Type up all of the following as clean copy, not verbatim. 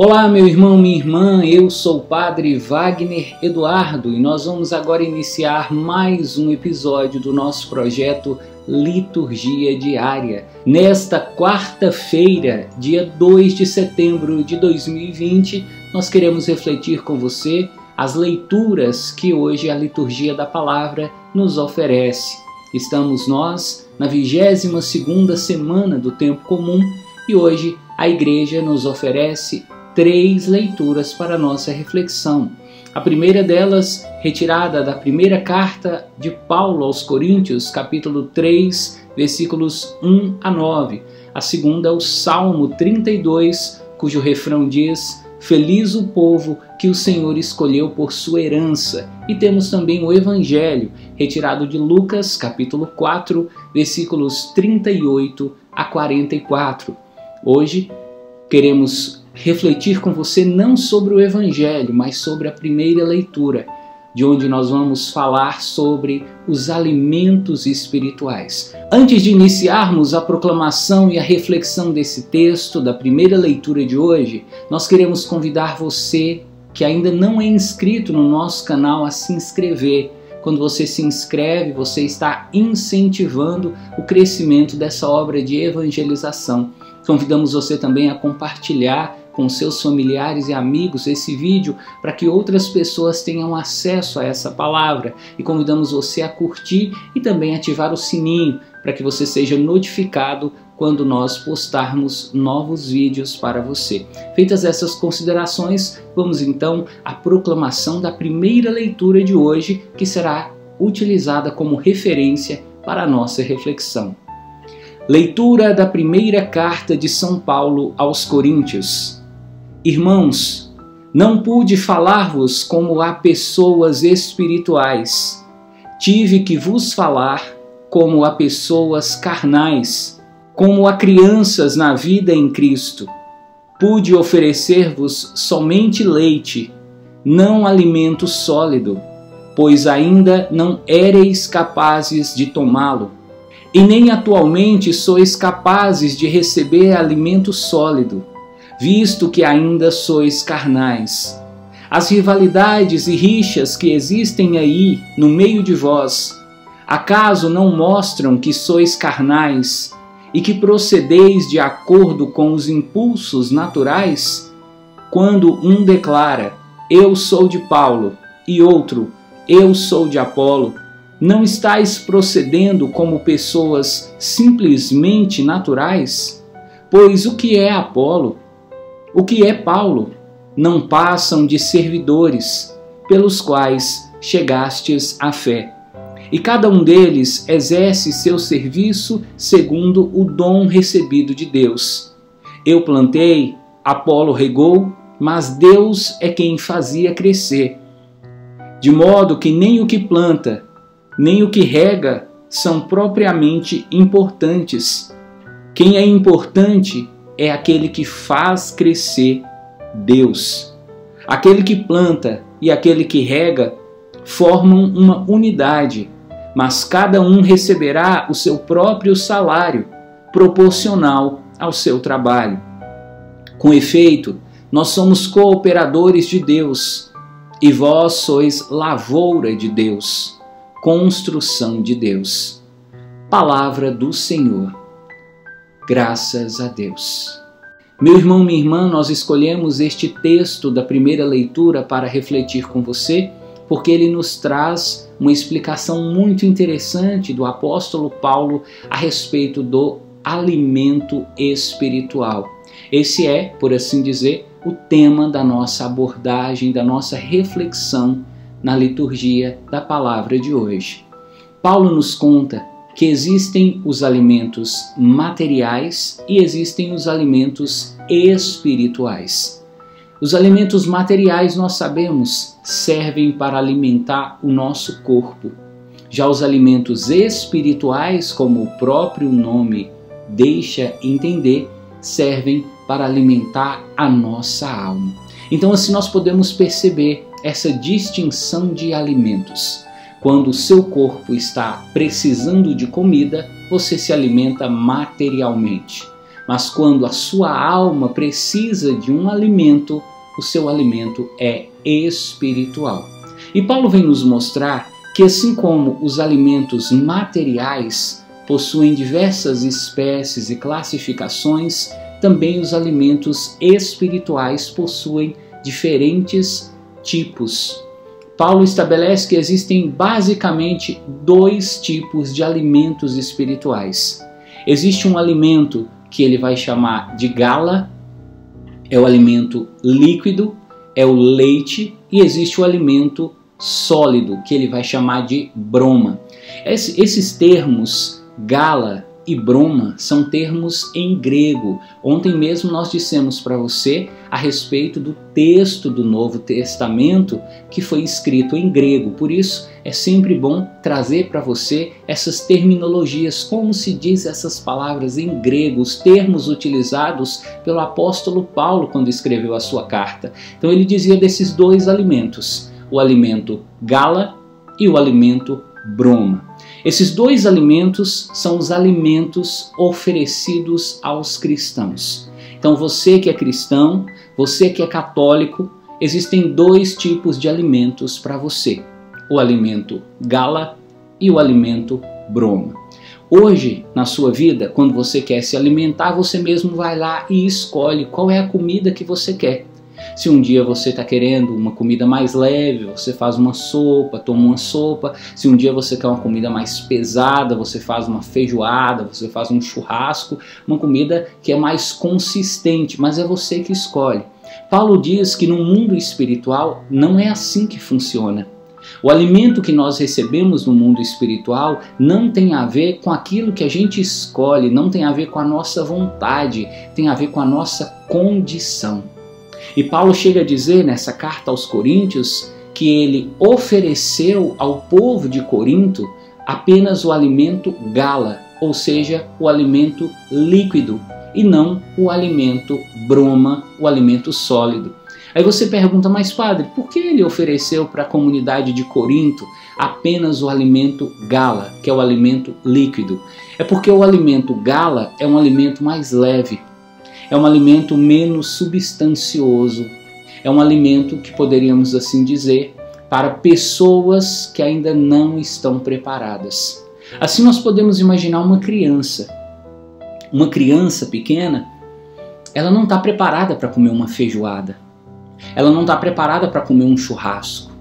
Olá, meu irmão, minha irmã, eu sou o Padre Wagner Eduardo e nós vamos agora iniciar mais um episódio do nosso projeto Liturgia Diária. Nesta quarta-feira, dia 2 de setembro de 2020, nós queremos refletir com você as leituras que hoje a Liturgia da Palavra nos oferece. Estamos nós na 22ª semana do Tempo Comum e hoje a Igreja nos oferece 3 leituras para nossa reflexão. A primeira delas, retirada da primeira carta de Paulo aos Coríntios, capítulo 3, versículos 1 a 9. A segunda, o Salmo 32, cujo refrão diz: Feliz o povo que o Senhor escolheu por sua herança. E temos também o Evangelho, retirado de Lucas, capítulo 4, versículos 38 a 44. Hoje queremos refletir com você não sobre o Evangelho, mas sobre a primeira leitura, de onde nós vamos falar sobre os alimentos espirituais. Antes de iniciarmos a proclamação e a reflexão desse texto, da primeira leitura de hoje, nós queremos convidar você que ainda não é inscrito no nosso canal a se inscrever. Quando você se inscreve, você está incentivando o crescimento dessa obra de evangelização. Convidamos você também a compartilhar com seus familiares e amigos esse vídeo para que outras pessoas tenham acesso a essa palavra, e convidamos você a curtir e também ativar o sininho para que você seja notificado quando nós postarmos novos vídeos para você. Feitas essas considerações, vamos então à proclamação da primeira leitura de hoje, que será utilizada como referência para a nossa reflexão. Leitura da primeira carta de São Paulo aos Coríntios. Irmãos, não pude falar-vos como a pessoas espirituais. Tive que vos falar como a pessoas carnais, como a crianças na vida em Cristo. Pude oferecer-vos somente leite, não alimento sólido, pois ainda não éreis capazes de tomá-lo. E nem atualmente sois capazes de receber alimento sólido, visto que ainda sois carnais. As rivalidades e rixas que existem aí no meio de vós, acaso não mostram que sois carnais e que procedeis de acordo com os impulsos naturais? Quando um declara, eu sou de Paulo, e outro, eu sou de Apolo, não estáis procedendo como pessoas simplesmente naturais? Pois o que é Apolo? O que é Paulo? Não passam de servidores, pelos quais chegastes à fé. E cada um deles exerce seu serviço segundo o dom recebido de Deus. Eu plantei, Apolo regou, mas Deus é quem fazia crescer. De modo que nem o que planta, nem o que rega são propriamente importantes. Quem é importante é aquele que faz crescer, Deus. Aquele que planta e aquele que rega formam uma unidade, mas cada um receberá o seu próprio salário, proporcional ao seu trabalho. Com efeito, nós somos cooperadores de Deus, e vós sois lavoura de Deus, construção de Deus. Palavra do Senhor. Graças a Deus. Meu irmão, minha irmã, nós escolhemos este texto da primeira leitura para refletir com você, porque ele nos traz uma explicação muito interessante do apóstolo Paulo a respeito do alimento espiritual. Esse é, por assim dizer, o tema da nossa abordagem, da nossa reflexão na liturgia da palavra de hoje. Paulo nos conta que existem os alimentos materiais e existem os alimentos espirituais. Os alimentos materiais, nós sabemos, servem para alimentar o nosso corpo. Já os alimentos espirituais, como o próprio nome deixa entender, servem para alimentar a nossa alma. Então, assim, nós podemos perceber essa distinção de alimentos. Quando o seu corpo está precisando de comida, você se alimenta materialmente. Mas quando a sua alma precisa de um alimento, o seu alimento é espiritual. E Paulo vem nos mostrar que assim como os alimentos materiais possuem diversas espécies e classificações, também os alimentos espirituais possuem diferentes tipos. Paulo estabelece que existem basicamente dois tipos de alimentos espirituais. Existe um alimento que ele vai chamar de gala, é o alimento líquido, é o leite, e existe o alimento sólido, que ele vai chamar de broma. Esses termos, gala e broma, são termos em grego. Ontem mesmo nós dissemos para você a respeito do texto do Novo Testamento que foi escrito em grego. Por isso é sempre bom trazer para você essas terminologias, como se diz essas palavras em grego, os termos utilizados pelo apóstolo Paulo quando escreveu a sua carta. Então ele dizia desses dois alimentos, o alimento gala e o alimento broma. Esses dois alimentos são os alimentos oferecidos aos cristãos. Então você que é cristão, você que é católico, existem dois tipos de alimentos para você. O alimento gala e o alimento broma. Hoje, na sua vida, quando você quer se alimentar, você mesmo vai lá e escolhe qual é a comida que você quer. Se um dia você está querendo uma comida mais leve, você faz uma sopa, toma uma sopa. Se um dia você quer uma comida mais pesada, você faz uma feijoada, você faz um churrasco, uma comida que é mais consistente, mas é você que escolhe. Paulo diz que no mundo espiritual não é assim que funciona. O alimento que nós recebemos no mundo espiritual não tem a ver com aquilo que a gente escolhe, não tem a ver com a nossa vontade, tem a ver com a nossa condição. E Paulo chega a dizer nessa carta aos Coríntios que ele ofereceu ao povo de Corinto apenas o alimento gala, ou seja, o alimento líquido, e não o alimento broma, o alimento sólido. Aí você pergunta, mas padre, por que ele ofereceu para a comunidade de Corinto apenas o alimento gala, que é o alimento líquido? É porque o alimento gala é um alimento mais leve. É um alimento menos substancioso, é um alimento que poderíamos assim dizer para pessoas que ainda não estão preparadas. Assim nós podemos imaginar uma criança. Uma criança pequena, ela não está preparada para comer uma feijoada. Ela não está preparada para comer um churrasco.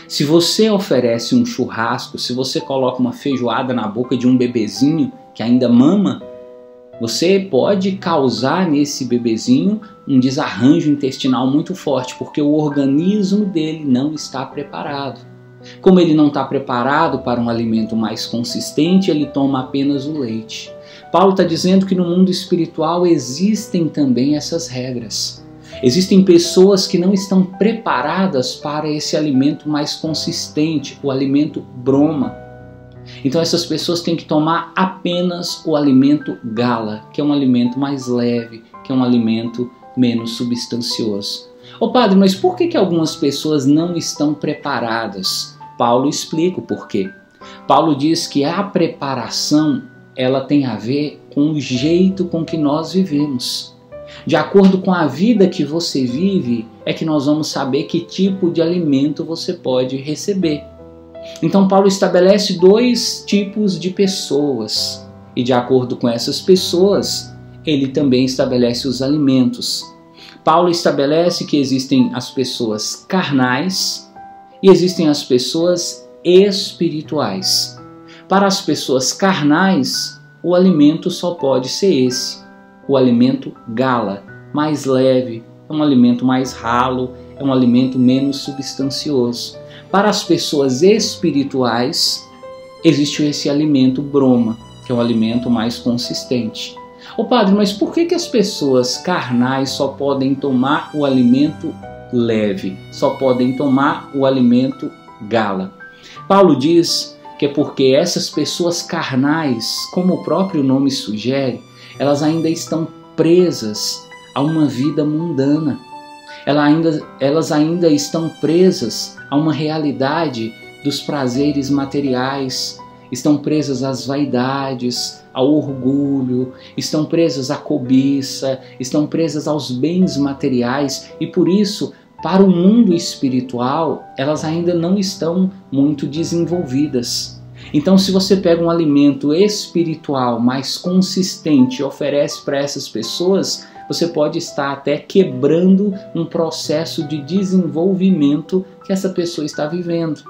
Se você oferece um churrasco, se você coloca uma feijoada na boca de um bebezinho que ainda mama, você pode causar nesse bebezinho um desarranjo intestinal muito forte, porque o organismo dele não está preparado. Como ele não está preparado para um alimento mais consistente, ele toma apenas o leite. Paulo está dizendo que no mundo espiritual existem também essas regras. Existem pessoas que não estão preparadas para esse alimento mais consistente, o alimento broma. Então essas pessoas têm que tomar apenas o alimento gala, que é um alimento mais leve, que é um alimento menos substancioso. Ô padre, mas por que algumas pessoas não estão preparadas? Paulo explica o porquê. Paulo diz que a preparação ela tem a ver com o jeito com que nós vivemos. De acordo com a vida que você vive, é que nós vamos saber que tipo de alimento você pode receber. Então Paulo estabelece dois tipos de pessoas, e de acordo com essas pessoas, ele também estabelece os alimentos. Paulo estabelece que existem as pessoas carnais e existem as pessoas espirituais. Para as pessoas carnais, o alimento só pode ser esse, o alimento gala, mais leve, é um alimento mais ralo, é um alimento menos substancioso. Para as pessoas espirituais, existe esse alimento broma, que é um alimento mais consistente. Ô padre, mas por que as pessoas carnais só podem tomar o alimento leve, só podem tomar o alimento gala? Paulo diz que é porque essas pessoas carnais, como o próprio nome sugere, elas ainda estão presas a uma vida mundana. Elas ainda estão presas a uma realidade dos prazeres materiais. estão presas às vaidades, ao orgulho, estão presas à cobiça, estão presas aos bens materiais e por isso, para o mundo espiritual, elas ainda não estão muito desenvolvidas. Então, se você pega um alimento espiritual mais consistente e oferece para essas pessoas, você pode estar até quebrando um processo de desenvolvimento que essa pessoa está vivendo.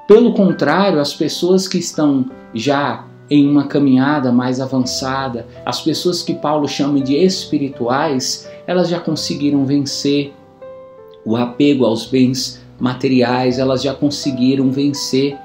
Pelo contrário, as pessoas que estão já em uma caminhada mais avançada, as pessoas que Paulo chama de espirituais, elas já conseguiram vencer o apego aos bens materiais, elas já conseguiram vencer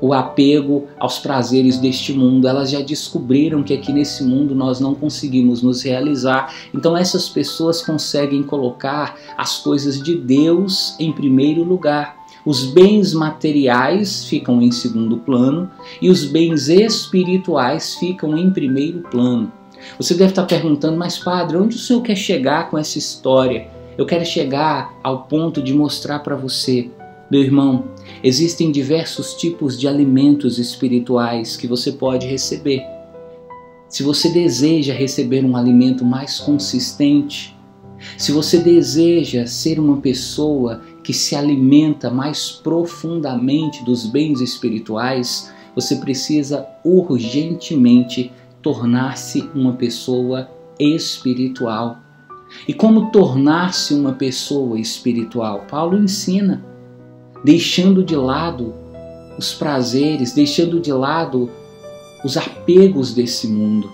o apego aos prazeres deste mundo, elas já descobriram que aqui nesse mundo nós não conseguimos nos realizar. Então essas pessoas conseguem colocar as coisas de Deus em primeiro lugar. Os bens materiais ficam em segundo plano e os bens espirituais ficam em primeiro plano. Você deve estar perguntando, mas padre, onde o senhor quer chegar com essa história? Eu quero chegar ao ponto de mostrar para você, meu irmão, existem diversos tipos de alimentos espirituais que você pode receber. Se você deseja receber um alimento mais consistente, se você deseja ser uma pessoa que se alimenta mais profundamente dos bens espirituais, você precisa urgentemente tornar-se uma pessoa espiritual. E como tornar-se uma pessoa espiritual? Paulo ensina, deixando de lado os prazeres, deixando de lado os apegos desse mundo.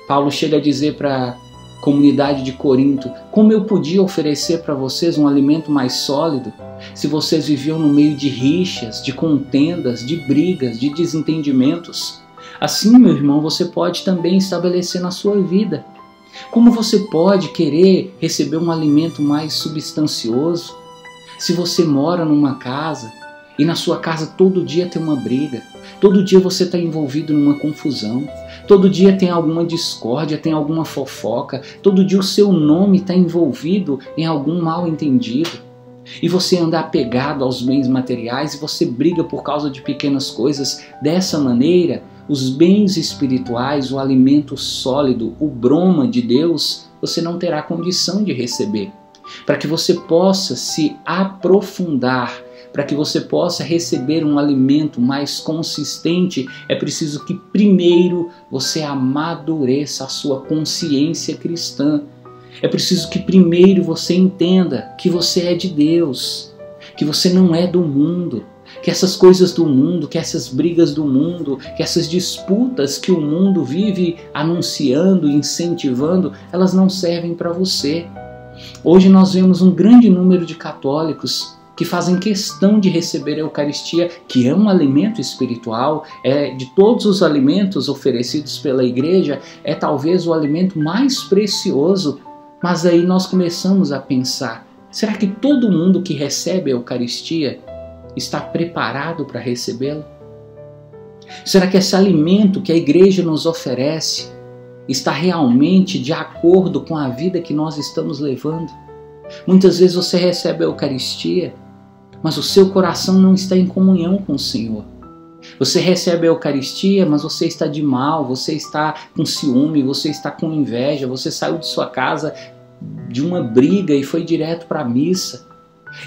Paulo chega a dizer para a comunidade de Corinto, como eu podia oferecer para vocês um alimento mais sólido se vocês viviam no meio de rixas, de contendas, de brigas, de desentendimentos? Assim, meu irmão, você pode também estabelecer na sua vida. Como você pode querer receber um alimento mais substancioso se você mora numa casa e na sua casa todo dia tem uma briga, todo dia você está envolvido numa confusão, todo dia tem alguma discórdia, tem alguma fofoca, todo dia o seu nome está envolvido em algum mal-entendido e você anda apegado aos bens materiais e você briga por causa de pequenas coisas. Dessa maneira, os bens espirituais, o alimento sólido, o broma de Deus, você não terá condição de receber. Para que você possa se aprofundar, para que você possa receber um alimento mais consistente, é preciso que primeiro você amadureça a sua consciência cristã. É preciso que primeiro você entenda que você é de Deus, que você não é do mundo, que essas coisas do mundo, que essas brigas do mundo, que essas disputas que o mundo vive anunciando, incentivando, elas não servem para você. Hoje nós vemos um grande número de católicos que fazem questão de receber a Eucaristia, que é um alimento espiritual, de todos os alimentos oferecidos pela igreja, é talvez o alimento mais precioso. Mas aí nós começamos a pensar, será que todo mundo que recebe a Eucaristia está preparado para recebê-la? Será que esse alimento que a igreja nos oferece está realmente de acordo com a vida que nós estamos levando? Muitas vezes você recebe a Eucaristia, mas o seu coração não está em comunhão com o Senhor. Você recebe a Eucaristia, mas você está de mal, você está com ciúme, você está com inveja, você saiu de sua casa de uma briga e foi direto para a missa.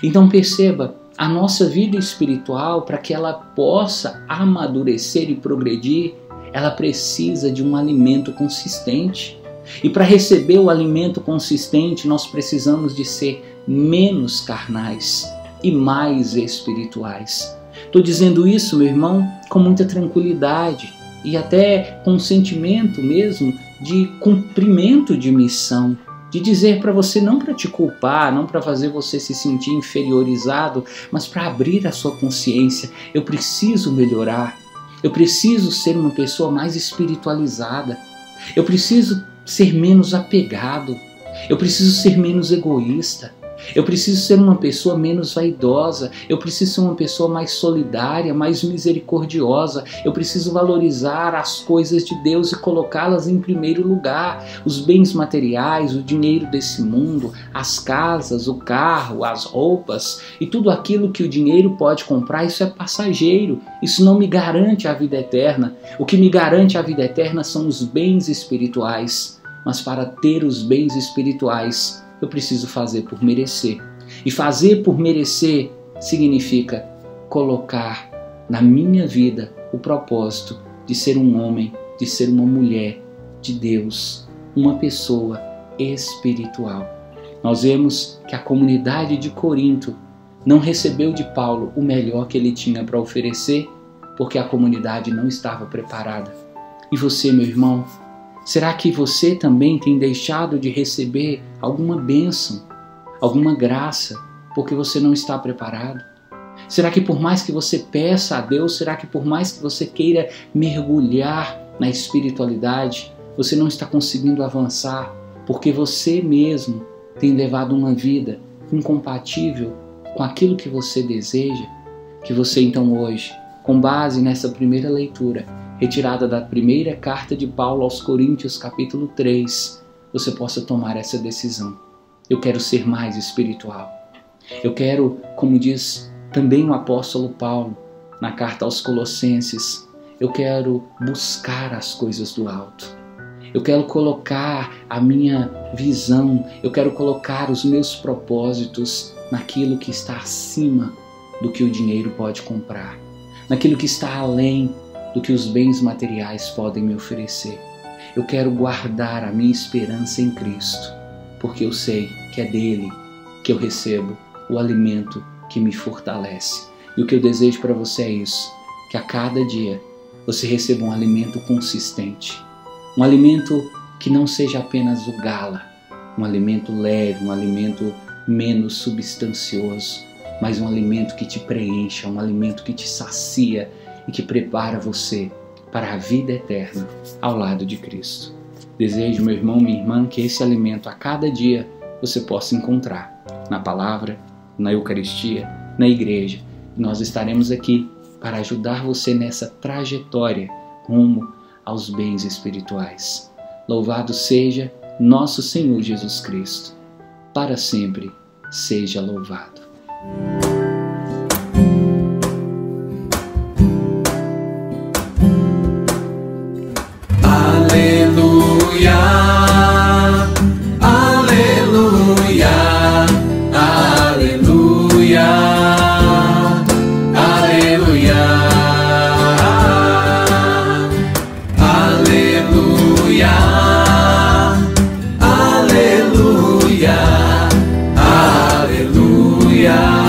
Então perceba, a nossa vida espiritual, para que ela possa amadurecer e progredir, ela precisa de um alimento consistente. E para receber o alimento consistente, nós precisamos de ser menos carnais e mais espirituais. Estou dizendo isso, meu irmão, com muita tranquilidade e até com um sentimento mesmo de cumprimento de missão, de dizer para você, não para te culpar, não para fazer você se sentir inferiorizado, mas para abrir a sua consciência. Eu preciso melhorar, eu preciso ser uma pessoa mais espiritualizada, eu preciso ser menos apegado, eu preciso ser menos egoísta, Eu preciso ser uma pessoa menos vaidosa. Eu preciso ser uma pessoa mais solidária, mais misericordiosa. Eu preciso valorizar as coisas de Deus e colocá-las em primeiro lugar. Os bens materiais, o dinheiro desse mundo, as casas, o carro, as roupas e tudo aquilo que o dinheiro pode comprar, isso é passageiro. Isso não me garante a vida eterna. O que me garante a vida eterna são os bens espirituais. Mas para ter os bens espirituais, eu preciso fazer por merecer. E fazer por merecer significa colocar na minha vida o propósito de ser um homem, de ser uma mulher de Deus, uma pessoa espiritual. Nós vemos que a comunidade de Corinto não recebeu de Paulo o melhor que ele tinha para oferecer, porque a comunidade não estava preparada. E você, meu irmão, será que você também tem deixado de receber alguma bênção, alguma graça, porque você não está preparado? Será que por mais que você peça a Deus, será que por mais que você queira mergulhar na espiritualidade, você não está conseguindo avançar, porque você mesmo tem levado uma vida incompatível com aquilo que você deseja? Que você então hoje, com base nessa primeira leitura, retirada da primeira carta de Paulo aos Coríntios, capítulo 3, você possa tomar essa decisão. Eu quero ser mais espiritual. Eu quero, como diz também o apóstolo Paulo na carta aos Colossenses, eu quero buscar as coisas do alto. Eu quero colocar a minha visão, eu quero colocar os meus propósitos naquilo que está acima do que o dinheiro pode comprar, naquilo que está além do que os bens materiais podem me oferecer. Eu quero guardar a minha esperança em Cristo, porque eu sei que é dele que eu recebo o alimento que me fortalece. E o que eu desejo para você é isso, que a cada dia você receba um alimento consistente, um alimento que não seja apenas o gala, um alimento leve, um alimento menos substancioso, mas um alimento que te preencha, um alimento que te sacia e que prepara você para a vida eterna ao lado de Cristo. Desejo, meu irmão, minha irmã, que esse alimento a cada dia você possa encontrar na palavra, na Eucaristia, na igreja. Nós estaremos aqui para ajudar você nessa trajetória rumo aos bens espirituais. Louvado seja nosso Senhor Jesus Cristo. Para sempre seja louvado. Aleluia, aleluia, aleluia, aleluia, aleluia, aleluia, aleluia.